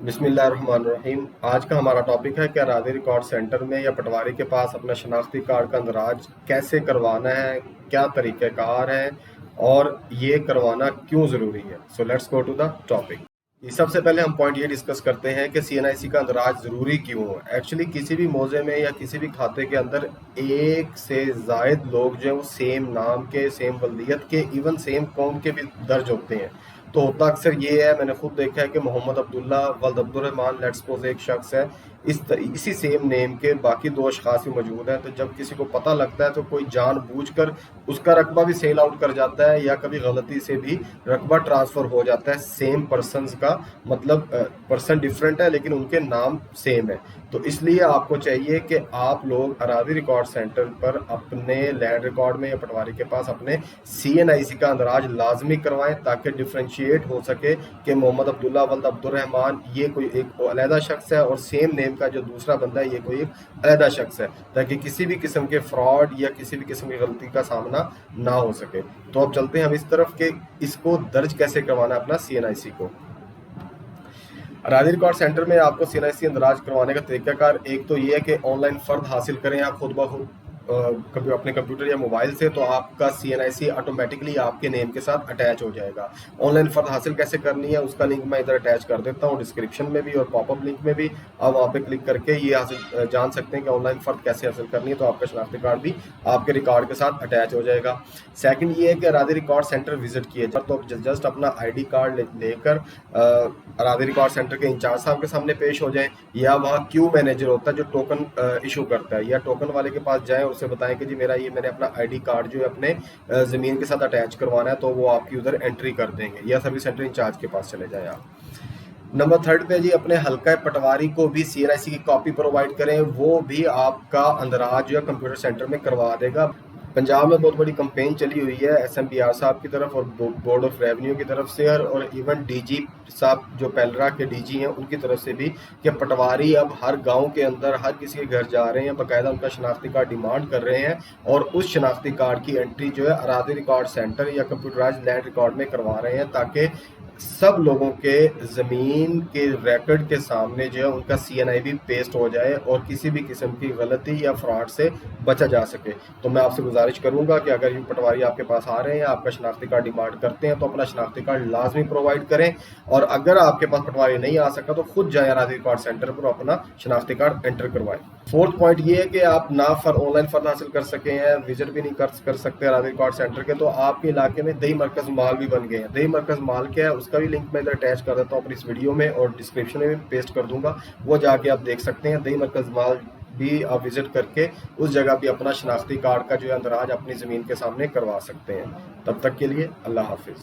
بسم اللہ الرحمن الرحیم۔ آج کا ہمارا ٹاپک ہے کہ اراضی ریکارڈ سینٹر میں یا پٹواری کے پاس اپنا شناختی کارڈ کا اندراج کیسے کروانا ہے، کیا طریقہ کار ہے اور یہ کروانا کیوں ضروری ہے۔ So let's go to the topic. سب سے پہلے ہم پوائنٹ یہ ڈسکس کرتے ہیں کہ سی این آئی سی کا اندراج ضروری کیوں ہے۔ ایکچولی کسی بھی موضع میں یا کسی بھی کھاتے کے اندر ایک سے زائد لوگ جو ہیں وہ سیم نام کے، سیم ولدیت کے، ایون سیم قوم کے بھی درج ہوتے ہیں۔ تو ہوتا اکثر یہ ہے، میں نے خود دیکھا ہے کہ محمد عبداللہ ولد عبد الرحمان لیٹس سپوز ایک شخص ہے، اسی سیم نیم کے باقی دو اشخاص بھی موجود ہیں۔ تو جب کسی کو پتہ لگتا ہے تو کوئی جان بوجھ کر اس کا رقبہ بھی سیل آؤٹ کر جاتا ہے، یا کبھی غلطی سے بھی رقبہ ٹرانسفر ہو جاتا ہے سیم پرسنز کا، مطلب پرسن ڈفرینٹ ہے لیکن ان کے نام سیم ہے۔ تو اس لیے آپ کو چاہیے کہ آپ لوگ اراضی ریکارڈ سینٹر پر اپنے لینڈ ریکارڈ میں یا پٹواری کے پاس اپنے سی این آئی سی کا اندراج لازمی کروائیں، تاکہ ڈفرینشیٹ ہو سکے کہ محمد عبداللہ ولد عبد الرحمان یہ کوئی ایک علیحدہ شخص ہے اور سیم نیم کا جو دوسرا بندہ ہے یہ کوئی ایک علیحدہ شخص ہے، تاکہ کسی بھی قسم کے فراڈ یا کسی بھی قسم کی غلطی کا سامنا نہ ہو سکے۔ تو اب چلتے ہیں ہم اس طرف کہ اس کو درج کیسے کروانا اپنا سی این آئی سی کو۔ اراضی ریکارڈ سینٹر میں آپ کو سی این آئی سی اندراج کروانے کا طریقہ کار ایک تو یہ ہے کہ آن لائن فرد حاصل کریں آپ خود بخود اپنے کمپیوٹر یا موبائل سے، تو آپ کا سی این آئی سی آٹومیٹکلی آپ کے نیم کے ساتھ اٹیچ ہو جائے گا۔ آن لائن فرد حاصل کیسے کرنی ہے اس کا لنک میں ادھر اٹیچ کر دیتا ہوں ڈسکرپشن میں بھی اور پاپ اپ لنک میں بھی، آپ وہاں پہ کلک کر کے یہ جان سکتے ہیں کہ آن لائن فرد کیسے حاصل کرنی ہے۔ تو آپ کا شناختی کارڈ بھی آپ کے ریکارڈ کے ساتھ اٹیچ ہو جائے گا۔ سیکنڈ یہ ہے کہ اراضی ریکارڈ سینٹر وزٹ کیے جائے تو جسٹ اپنا آئی ڈی کارڈ لے کر اراضی ریکارڈ سینٹر کے انچارج صاحب کے سامنے پیش ہو جائیں، یا وہاں کیو مینیجر ہوتا ہے جو ٹوکن ایشو کرتا ہے، یا ٹوکن والے کے پاس جائیں اور اسے بتائیں کہ جی میں نے اپنا آئی ڈی کارڈ جو ہے اپنے زمین کے ساتھ اٹیچ کروانا ہے، تو وہ آپ کی ادھر انٹری کر دیں گے، یا سروس سینٹر انچارج کے پاس چلے جائیں آپ۔ نمبر تھرڈ پہ جی اپنے حلقہ پٹواری کو بھی سی این آئی سی کی کاپی پرووائڈ کریں، وہ بھی آپ کا اندراج جو ہے کمپیوٹر سینٹر میں کروا دے گا۔ پنجاب میں بہت بڑی کمپین چلی ہوئی ہے ایس ایم پی آر صاحب کی طرف اور بورڈ آف ریونیو کی طرف سے، اور ایون ڈی جی صاحب جو پیلرا کے ڈی جی ہیں ان کی طرف سے بھی، کہ پٹواری اب ہر گاؤں کے اندر ہر کسی کے گھر جا رہے ہیں، باقاعدہ ان کا شناختی کارڈ ڈیمانڈ کر رہے ہیں، اور اس شناختی کارڈ کی انٹری جو ہے اراضی ریکارڈ سینٹر یا کمپیوٹرائز لینڈ ریکارڈ میں کروا رہے ہیں، تاکہ سب لوگوں کے زمین کے ریکارڈ کے سامنے جو ہے ان کا سی این آئی بھی پیسٹ ہو جائے اور کسی بھی قسم کی غلطی یا فراڈ سے بچا جا سکے۔ تو میں آپ سے گزارش کروں گا کہ اگر یہ پٹواری آپ کے پاس آ رہے ہیں، آپ کا شناختی کارڈ ڈیمانڈ کرتے ہیں، تو اپنا شناختی کارڈ لازمی پرووائڈ کریں، اور اگر آپ کے پاس پٹواری نہیں آ سکا تو خود جائیں اراضی ریکارڈ سینٹر پر اپنا شناختی کارڈ انٹر کروائیں۔ فورتھ پوائنٹ یہ ہے کہ آپ نہ آن لائن فرد حاصل کر سکے ہیں، وزٹ بھی نہیں کر سکتے اراضی ریکارڈ سینٹر کے، تو آپ کے علاقے میں دیہی مرکز مال بھی بن گئے ہیں۔ دیہی مرکز مال کیا ہے اس کا بھی لنک میں ادھر اٹیچ کر دیتا ہوں اپنی اس ویڈیو میں، اور ڈسکرپشن میں بھی پیسٹ کر دوں گا، وہ جا کے آپ دیکھ سکتے ہیں۔ دیہی مرکز مال بھی آپ وزٹ کر کے اس جگہ بھی اپنا شناختی کارڈ کا جو ہے اندراج اپنی زمین کے سامنے کروا سکتے ہیں۔ تب تک کے لیے اللہ حافظ۔